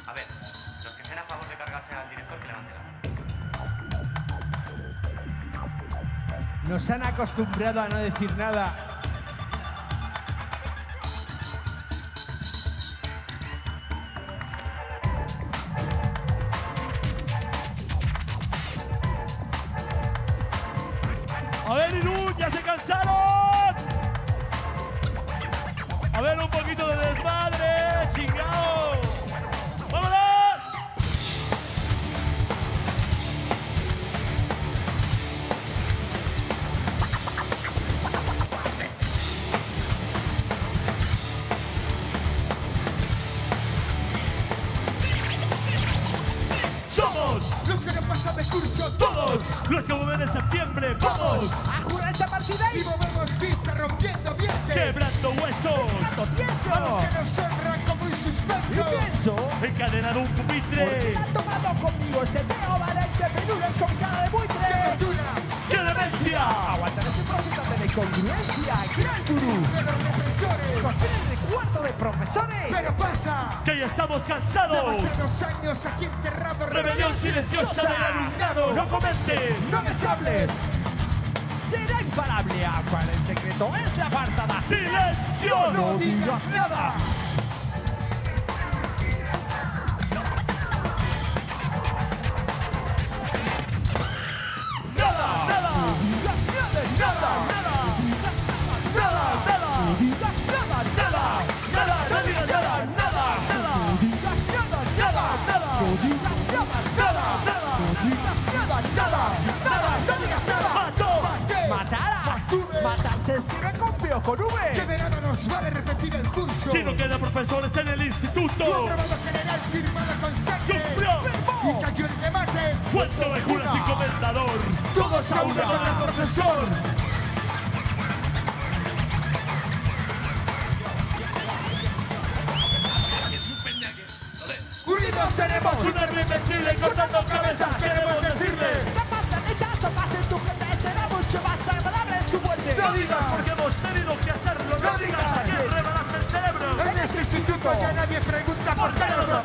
A ver, los que estén a favor de cargarse al director, que levanten la mano. Nos han acostumbrado a no decir nada. A ver, Irún, ya se cansaron. A ver, un poquito de desmadre, chingao. ¡Vámonos! Somos los que no pasan de curso, todos los que vuelven en septiembre. ¡Vamos! ¡A jugar esta partida! y movemos pizza rompiendo dientes. ¡Quebrando huesos! ¡Tanto pienso! A los que nos honran como ¿Y insuspensos. pienso? Encadenado un ¿Por qué pupitre. la han tomado conmigo este feo valente peludas con cara de buitre? Temperatura ¡Qué demencia! Aguantar ese proceso de incongruencia. ¡Gran gurú! de los defensores. ¡Cocina de cuarto de profesores! Pero pasa. ¡Que ya estamos cansados! Demasiados años aquí enterrados. ¡Rebelión silenciosa del alumnado! ¡No comenten! ¡No les hables! Será imparable, Aqua. El secreto es la apartada. ¡Silencio! No digas nada. ¡Nada! ¡Nada! ¡Digas nada! ¡Nada! ¡Nada! ¡Nada! ¡Nada! ¡Digas nada! ¡Nada! ¡Nada! ¡No digas nada! ¡Nada! ¡Nada! ¡Digas nada! ¡Nada! ¡Nada! ¡Digas nada! ¡Nada! ¡Nada! ¡Digas nada! ¡Nada! ¡Nada! ¡No digas nada! ¡Mató! ¡Matará! ¡Matarse escribe con P o con Que V! verano nos vale repetir el curso. Si no queda profesores en el instituto, Aprobado general firmado con sangre. ¡sufrió! Y cayó en remates. ¡Cuento de juras y comendador! Todos a una contra el profesor. Unidos seremos ¡Un arma invencible cortando cabezas! ¡Queremos decirle! ¡Zapata, neta, zapata en tu gente! ¡Será mucho más agradable su muerte! ¡No digas porque hemos tenido que hacerlo! ¡No digas! ¡A quién rebanaste el cerebro! En este instituto ya nadie pregunta por qué los